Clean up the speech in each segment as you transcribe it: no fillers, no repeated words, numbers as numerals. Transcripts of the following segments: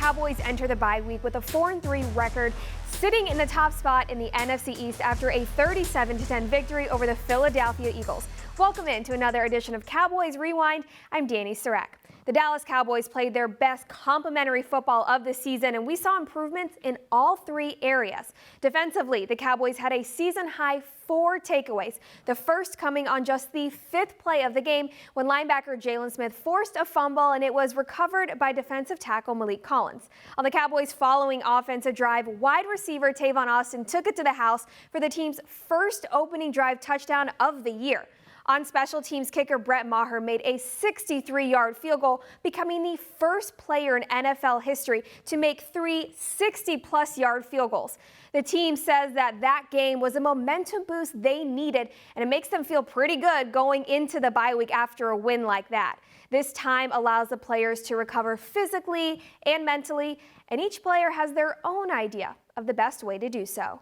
Cowboys enter the bye week with a 4-3 record, sitting in the top spot in the NFC East after a 37-10 victory over the Philadelphia Eagles. Welcome in to another edition of Cowboys Rewind. I'm Dani Sureck. The Dallas Cowboys played their best complimentary football of the season, and we saw improvements in all three areas. Defensively, the Cowboys had a season-high 4 takeaways, the first coming on just the 5th play of the game when linebacker Jalen Smith forced a fumble, and it was recovered by defensive tackle Malik Collins. On the Cowboys' following offensive drive, wide receiver Tavon Austin took it to the house for the team's first opening drive touchdown of the year. On special teams, kicker Brett Maher made a 63-yard field goal, becoming the first player in NFL history to make 3 60-plus-yard field goals. The team says that game was a momentum boost they needed, and it makes them feel pretty good going into the bye week after a win like that. This time allows the players to recover physically and mentally, and each player has their own idea of the best way to do so.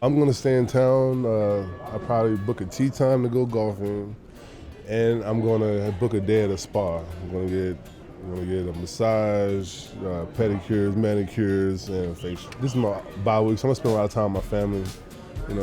I'm gonna stay in town. I'll probably book a tea time to go golfing, and I'm gonna book a day at a spa. I'm gonna get a massage, pedicures, manicures, and facial. This is my bye week, so I'm gonna spend a lot of time with my family.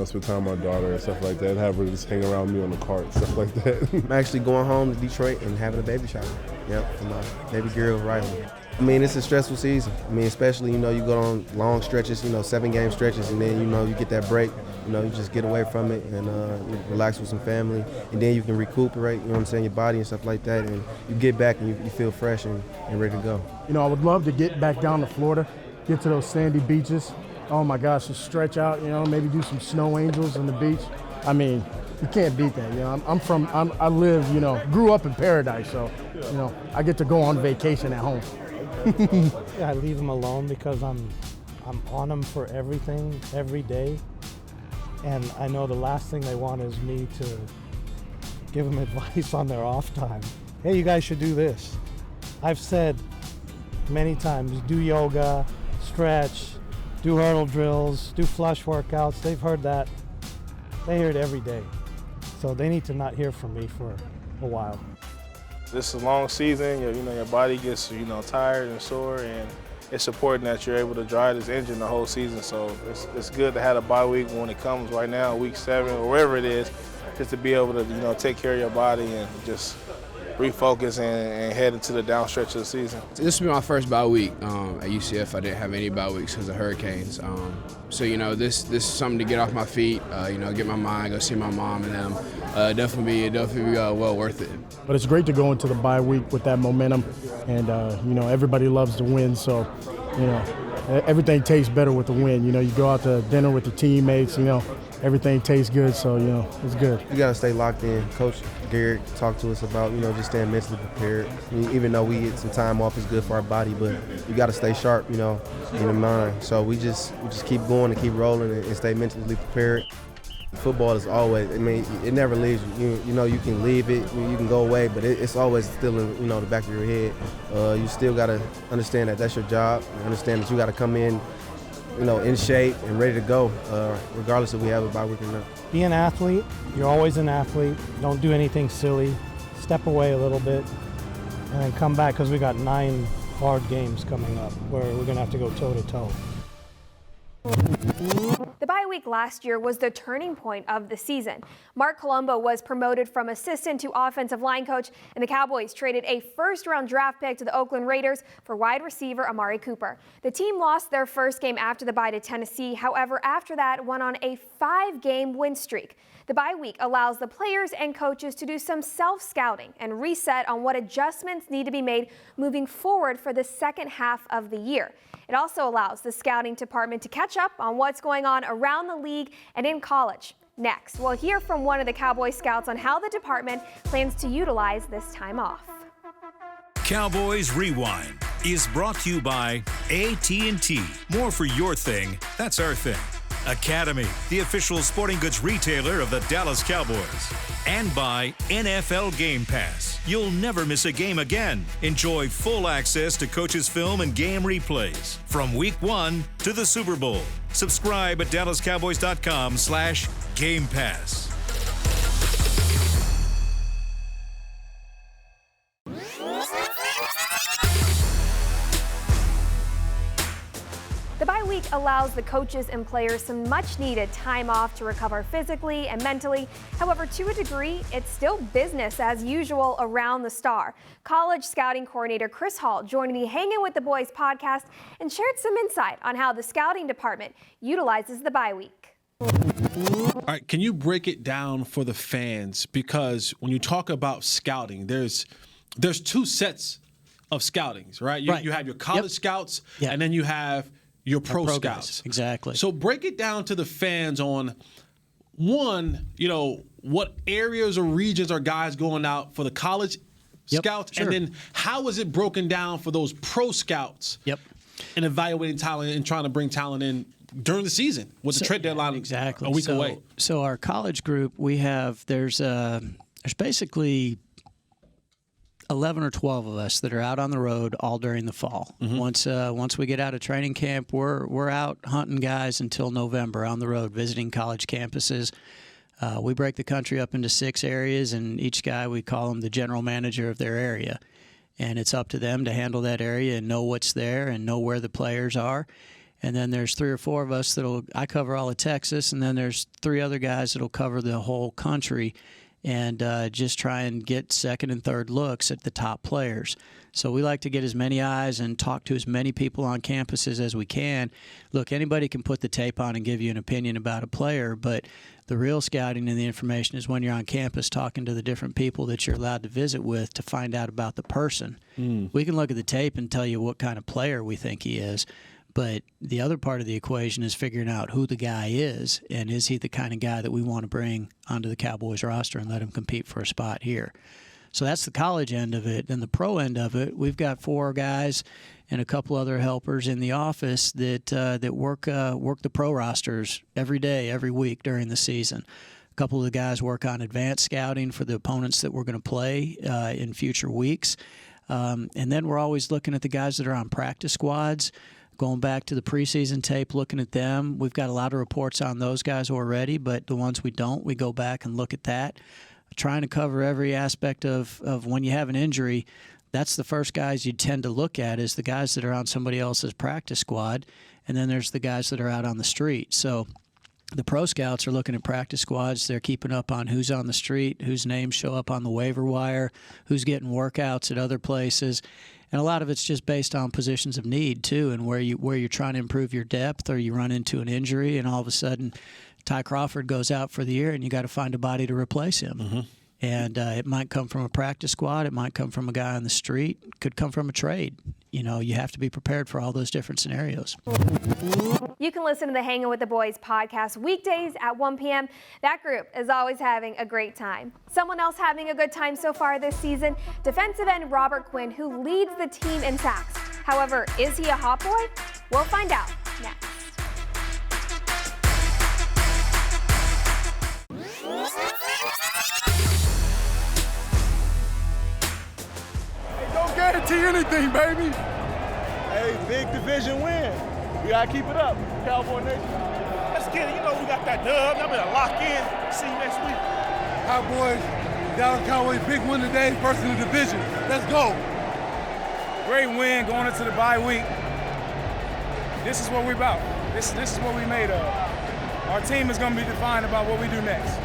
Spend time with my daughter and stuff like that. And have her just hang around me on the cart, stuff like that. I'm actually going home to Detroit and having a baby shower. Yep, for my baby girl, Riley. I mean, it's a stressful season. I mean, especially, you go on long stretches, 7-game stretches, and then, you get that break. You just get away from it and you relax with some family, and then you can recuperate, your body and stuff like that, and you get back and you feel fresh and ready to go. I would love to get back down to Florida, get to those sandy beaches. Oh my gosh, just stretch out, maybe do some snow angels on the beach. I mean, you can't beat that. I live, grew up in paradise, so, I get to go on vacation at home. I leave them alone because I'm on them for everything, every day. And I know the last thing they want is me to give them advice on their off time. Hey, you guys should do this. I've said many times, do yoga, stretch, do hurdle drills, do flush workouts. They've heard that. They hear it every day. So they need to not hear from me for a while. This is a long season, your body gets, tired and sore, and it's important that you're able to drive this engine the whole season. So it's good to have a bye week when it comes right now, week 7 or wherever it is, just to be able to, take care of your body and just refocus and head into the down stretch of the season. This will be my first bye week at UCF. I didn't have any bye weeks because of hurricanes. So this is something to get off my feet, get my mind, go see my mom and them. Definitely be well worth it. But it's great to go into the bye week with that momentum, and everybody loves to win. So everything tastes better with the win. You go out to dinner with the teammates. Everything tastes good. So it's good. You gotta stay locked in. Coach Garrett talked to us about just staying mentally prepared. Even though we get some time off, it's good for our body, but you gotta stay sharp, in the mind. So we just keep going and keep rolling and stay mentally prepared. Football is always, it never leaves you. You can leave it, you can go away, but it's always still in, the back of your head. You still gotta understand that that's your job. Understand that you gotta come in, in shape and ready to go, regardless if we have a bye week or not. Be an athlete. You're always an athlete. Don't do anything silly. Step away a little bit and then come back, because we got 9 hard games coming up where we're going to have to go toe-to-toe. The bye week last year was the turning point of the season. Mark Colombo was promoted from assistant to offensive line coach, and the Cowboys traded a first-round draft pick to the Oakland Raiders for wide receiver Amari Cooper. The team lost their first game after the bye to Tennessee. However, after that, went on a 5-game win streak. The bye week allows the players and coaches to do some self-scouting and reset on what adjustments need to be made moving forward for the second half of the year. It also allows the scouting department to catch up on what's going on around the league and in college. Next, we'll hear from one of the Cowboy scouts on how the department plans to utilize this time off. Cowboys Rewind is brought to you by AT&T. More for your thing, that's our thing. Academy, the official sporting goods retailer of the Dallas Cowboys. And by NFL Game Pass. You'll never miss a game again. Enjoy full access to coaches' film and game replays from Week 1 to the Super Bowl. Subscribe at DallasCowboys.com/Game Pass. allows the coaches and players some much-needed time off to recover physically and mentally. However, to a degree, it's still business as usual around the Star. College scouting coordinator Chris Hall joined the Hanging with the Boys podcast and shared some insight on how the scouting department utilizes the bye week. All right, can you break it down for the fans? Because when you talk about scouting, there's two sets of scoutings, right? You have your college scouts, and then you have your pro scouts. Guys. Exactly. So break it down to the fans on, one, what areas or regions are guys going out for the college scouts, and then how is it broken down for those pro scouts and evaluating talent and trying to bring talent in during the season with the trade deadline a week away? So our college group, there's basically 11 or 12 of us that are out on the road all during the fall. Once we get out of training camp, we're out hunting guys until November on the road, visiting college campuses. We break the country up into 6 areas, and each guy, we call him the general manager of their area. And it's up to them to handle that area and know what's there and know where the players are. And then there's 3 or 4 of us I cover all of Texas, and then there's 3 other guys that'll cover the whole country and just try and get second and third looks at the top players. So we like to get as many eyes and talk to as many people on campuses as we can. Look, anybody can put the tape on and give you an opinion about a player, but the real scouting and the information is when you're on campus talking to the different people that you're allowed to visit with to find out about the person. We can look at the tape and tell you what kind of player we think he is, but the other part of the equation is figuring out who the guy is, and is he the kind of guy that we want to bring onto the Cowboys roster and let him compete for a spot here. So that's the college end of it. Then the pro end of it, we've got 4 guys and a couple other helpers in the office that work the pro rosters every day, every week during the season. A couple of the guys work on advanced scouting for the opponents that we're going to play in future weeks. And then we're always looking at the guys that are on practice squads, going back to the preseason tape, looking at them. We've got a lot of reports on those guys already, but the ones we don't, we go back and look at that. Trying to cover every aspect of when you have an injury. That's the first guys you tend to look at, is the guys that are on somebody else's practice squad, and then there's the guys that are out on the street. So the pro scouts are looking at practice squads. They're keeping up on who's on the street, whose names show up on the waiver wire, who's getting workouts at other places. And a lot of it's just based on positions of need, too, and where you're trying to improve your depth, or you run into an injury and all of a sudden Ty Crawford goes out for the year and you got to find a body to replace him. And it might come from a practice squad. It might come from a guy on the street. It could come from a trade. You have to be prepared for all those different scenarios. You can listen to the Hanging with the Boys podcast weekdays at 1 p.m. That group is always having a great time. Someone else having a good time so far this season, defensive end Robert Quinn, who leads the team in sacks. However, is he a hot boy? We'll find out next. Don't guarantee anything, baby. Hey, big division win. We gotta keep it up, Cowboy Nation. Let's get it. We got that dub. I'm gonna lock in. See you next week. Cowboys, Dallas Cowboys, big win today, first in the division. Let's go. Great win going into the bye week. This is what we're about. This is what we made of. Our team is gonna be defined about what we do next.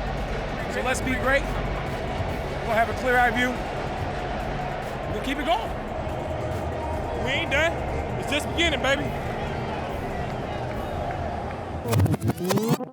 So let's be great. We're gonna have a clear-eyed view. We'll keep it going. We ain't done. It's just beginning, baby.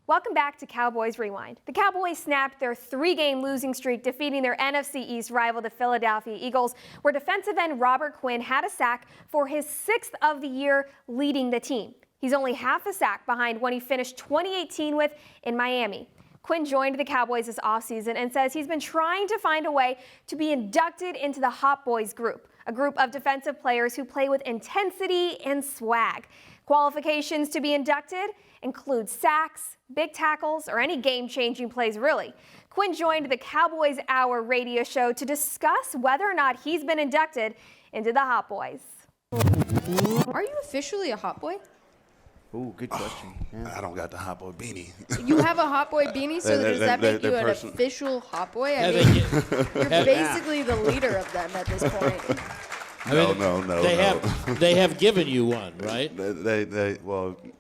Welcome back to Cowboys Rewind. The Cowboys snapped their 3-game losing streak, defeating their NFC East rival, the Philadelphia Eagles, where defensive end Robert Quinn had a sack for his 6th of the year leading the team. He's only half a sack behind when he finished 2018 with in Miami. Quinn joined the Cowboys this offseason and says he's been trying to find a way to be inducted into the Hot Boys group, a group of defensive players who play with intensity and swag. Qualifications to be inducted include sacks, big tackles, or any game-changing plays, really. Quinn joined the Cowboys Hour radio show to discuss whether or not he's been inducted into the Hot Boys. Are you officially a Hot Boy? Ooh, good question. Yeah. I don't got the Hot Boy beanie. You have a Hot Boy beanie, so does that make you an official Hot Boy? I mean, you're basically the leader of them at this point. No. They have given you one, right? They've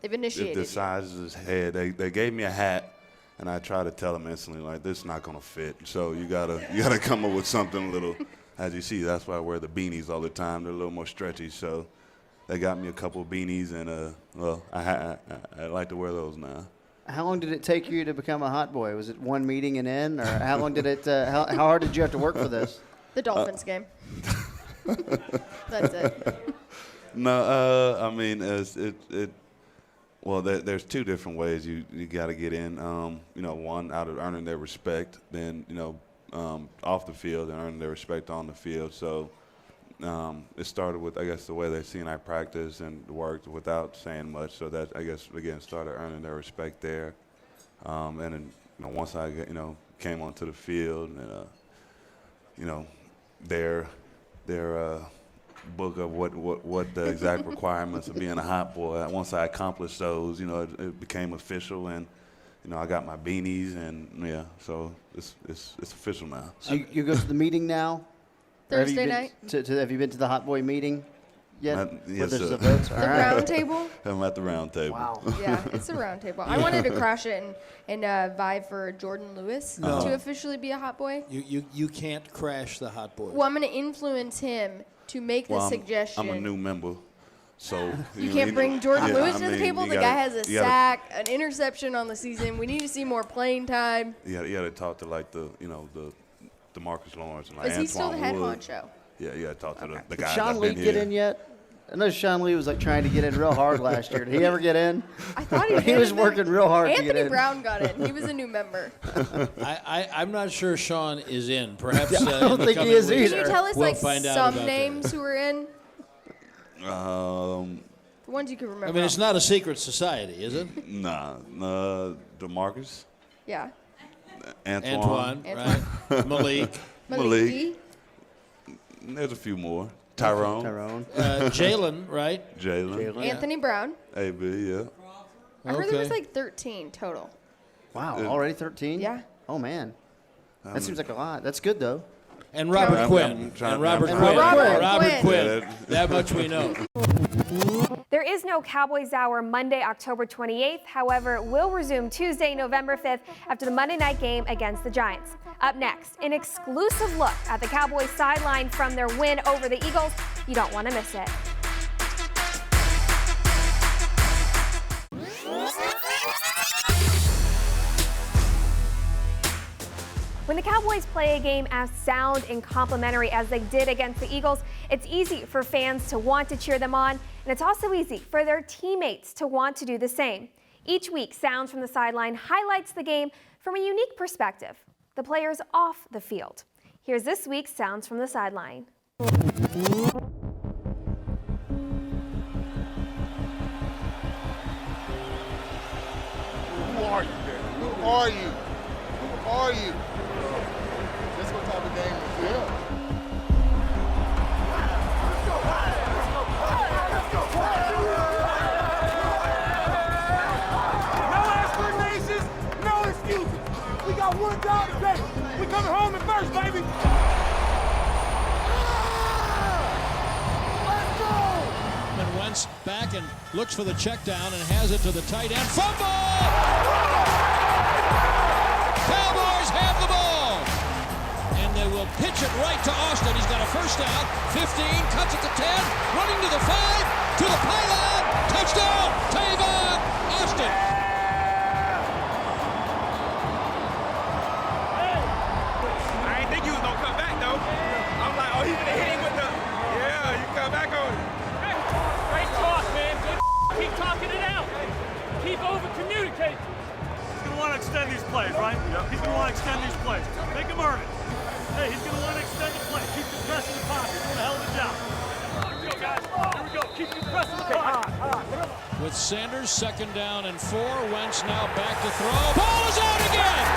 initiated the size of his head. They gave me a hat, and I tried to tell him instantly, like, this is not gonna fit. So you gotta come up with something a little. As you see, that's why I wear the beanies all the time. They're a little more stretchy. So they got me a couple of beanies, and I like to wear those now. How long did it take you to become a hot boy? Was it one meeting and in, or how long did it? How hard did you have to work for this? The Dolphins game. That's it. No, I mean, well, there's two different ways you got to get in. One, out of earning their respect, then, off the field and earning their respect on the field. So it started with, I guess, the way they've seen I practice and worked without saying much. So that, I guess, again, started earning their respect there. And then, once I, came onto the field and, their book of what the exact requirements of being a hot boy. Once I accomplished those, it became official, and I got my beanies, and so it's official now. So you go to the meeting now? Thursday night. Have you been to the hot boy meeting yet? Yes, sir. The round table. I'm at the round table. Wow. Yeah, it's a round table. I wanted to crash it and vie for Jordan Lewis to officially be a hot boy. You can't crash the hot boy. Well, I'm going to influence him to make the suggestion. I'm a new member, so you can't bring Jordan Lewis to the table. The guy has a sack, an interception on the season. We need to see more playing time. Yeah, you got to talk to the Marcus Lawrence and like Is he still the head Wood. honcho? Yeah, talk to the Did guys. Sean Lee get in yet? I know Sean Lee was trying to get in real hard last year. Did he ever get in? I thought he did. He was working real hard to get in. Anthony Brown got in. He was a new member. I'm not sure Sean is in. Perhaps I don't think he is either. Can you tell us we'll find out some names who are in? The ones you can remember. I mean, it's not a secret society, is it? Nah, DeMarcus. Yeah. Antoine, right? Malik. There's a few more. Tyrone. Jalen, right? Jalen. Anthony Brown. AB, yeah. I heard there was 13 total. Wow, already 13? Yeah. Oh, man. That seems like a lot. That's good, though. And Robert Quinn. Robert Quinn. That much we know. There is no Cowboys Hour Monday, October 28th. However, it will resume Tuesday, November 5th after the Monday night game against the Giants. Up next, an exclusive look at the Cowboys sideline from their win over the Eagles. You don't want to miss it. When the Cowboys play a game as sound and complimentary as they did against the Eagles, it's easy for fans to want to cheer them on, and it's also easy for their teammates to want to do the same. Each week, Sounds from the Sideline highlights the game from a unique perspective, the players off the field. Here's this week's Sounds from the Sideline. Who are you, man? Who are you? Who are you? That's what type of game this is. No explanations, no excuses. We got one job today. We coming home in first, baby. Let's go. And Wentz back and looks for the check down and has it to the tight end. Fumble! Cowboys have the ball. And they will pitch it right to Austin. He's got a first down. 15, cuts it to 10, running to the 5, to the pylon. Touchdown, Tavon Austin. Hey, I didn't think you was gonna come back though. I'm like, oh, he's gonna hit him with the, yeah, you come back on it. Hey, great talk, man. Good. Keep talking it out. Keep over-communicating. He's going to want to extend these plays, right? Yep. He's going to want to extend these plays. Make him earn it. Hey, he's going to want to extend the play. Keep compressing the pocket. He's doing a hell of a job. Here we go, guys. Here we go. Keep compressing the pocket. With Sanders, 2nd down and 4. Wentz now back to throw. Ball is out again.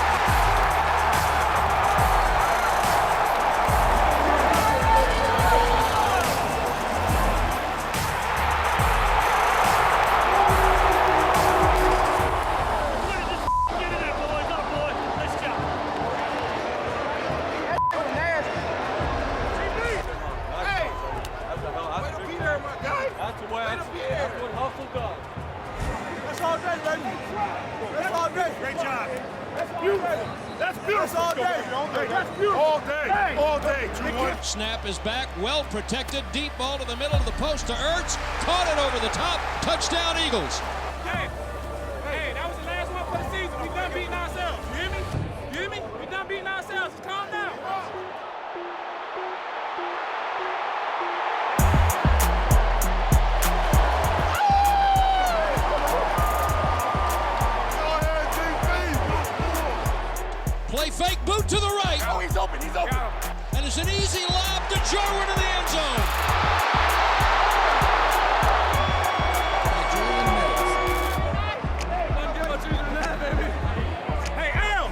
That's beautiful. All day. That's beautiful. All day. All day. Snap is back, well protected. Deep ball to the middle of the post to Ertz. Caught it over the top. Touchdown, Eagles. Hey, that was the last one for the season. We done beating ourselves. You hear me? You hear me? We done beating ourselves. Calm down. Play fake, boot to the right. Oh, he's open. And it's an easy lob to Jarwin in the end zone. Hey, Al,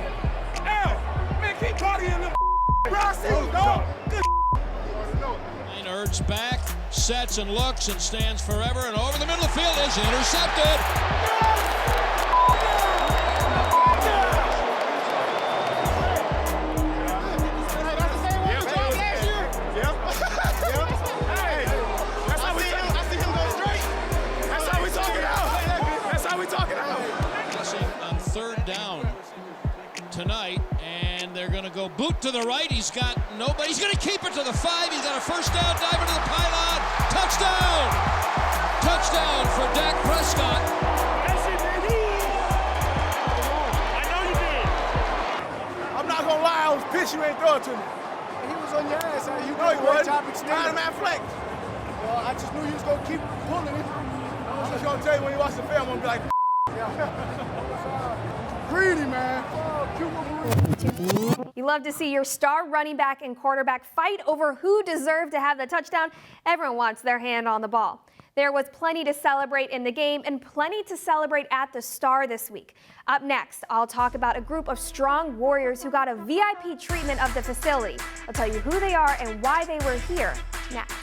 man, keep partying them. Lane Ertz back, sets and looks and stands forever, and over the middle of the field is intercepted. Tonight, and they're going to go boot to the right. He's got nobody. He's going to keep it to the 5. He's got a first down, dive into the pylon. Touchdown! Touchdown for Dak Prescott. I know you did. I'm not going to lie. I was pissed you ain't throw it to me. He was on your ass. You No, he wasn't. Extending. Man, flex. Well, I just knew you was going to keep pulling it. I was just going to tell you when you watch the film, I'm going to be like, greedy, man. You love to see your star running back and quarterback fight over who deserved to have the touchdown. Everyone wants their hand on the ball. There was plenty to celebrate in the game and plenty to celebrate at the Star this week. Up next, I'll talk about a group of strong warriors who got a VIP treatment of the facility. I'll tell you who they are and why they were here next.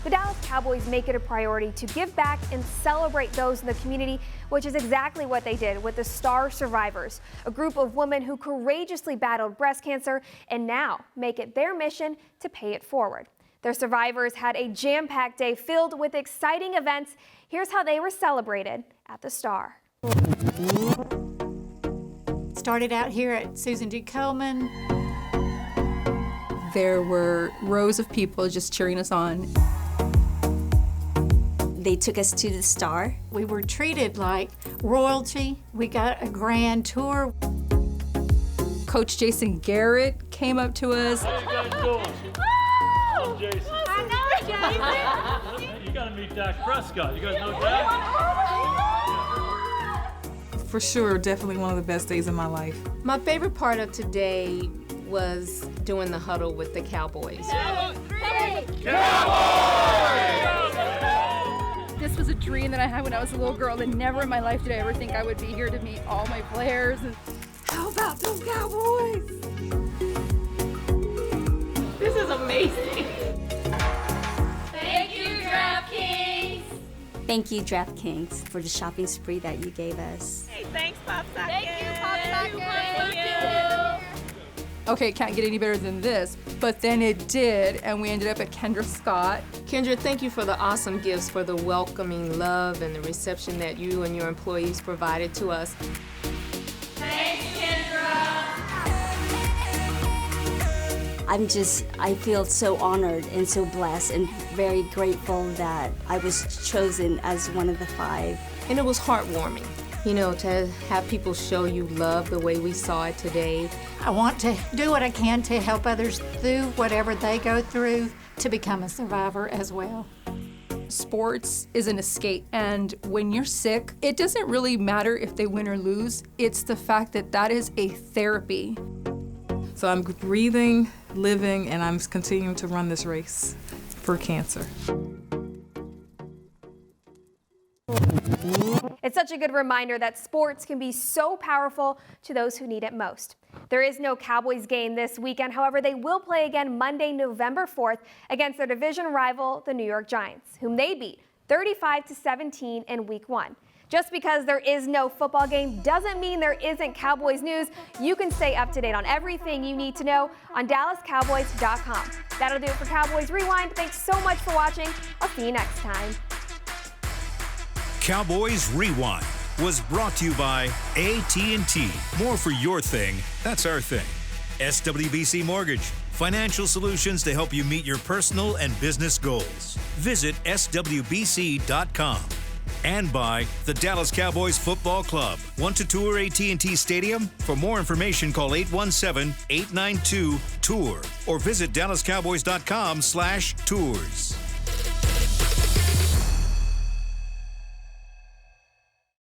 The Dallas Cowboys make it a priority to give back and celebrate those in the community, which is exactly what they did with the Starr Survivors, a group of women who courageously battled breast cancer and now make it their mission to pay it forward. Their survivors had a jam-packed day filled with exciting events. Here's how they were celebrated at the Starr. Started out here at Susan D. Komen. There were rows of people just cheering us on. They took us to the Starr. We were treated like royalty. We got a grand tour. Coach Jason Garrett came up to us. How you guys doing? I'm Jason. I know, Jason. You gotta meet Dak Prescott. You guys know Dak? For sure, definitely one of the best days of my life. My favorite part of today was doing the huddle with the Cowboys. 2, 3, Cowboys! This was a dream that I had when I was a little girl, and never in my life did I ever think I would be here to meet all my players. How about those Cowboys? This is amazing. Thank you, DraftKings. Thank you, DraftKings, for the shopping spree that you gave us. Hey, thanks, Pop Socket. Thank you, Pop Socket. Thank you. Okay, it can't get any better than this, but then it did, and we ended up at Kendra Scott. Kendra, thank you for the awesome gifts, for the welcoming love and the reception that you and your employees provided to us. Thanks, Kendra. I feel so honored and so blessed and very grateful that I was chosen as one of the 5. And it was heartwarming, you know, to have people show you love the way we saw it today. I want to do what I can to help others through whatever they go through to become a survivor as well. Sports is an escape, and when you're sick, it doesn't really matter if they win or lose. It's the fact that that is a therapy. So I'm breathing, living, and I'm continuing to run this race for cancer. It's such a good reminder that sports can be so powerful to those who need it most. There is no Cowboys game this weekend. However, they will play again Monday, November 4th against their division rival, the New York Giants, whom they beat 35-17 in Week 1. Just because there is no football game doesn't mean there isn't Cowboys news. You can stay up to date on everything you need to know on DallasCowboys.com. That'll do it for Cowboys Rewind. Thanks so much for watching. I'll see you next time. Cowboys Rewind was brought to you by AT&T. More for your thing, that's our thing. SWBC Mortgage, financial solutions to help you meet your personal and business goals. Visit swbc.com. And by the Dallas Cowboys Football Club. Want to tour AT&T Stadium? For more information, call 817-892-TOUR or visit dallascowboys.com/tours.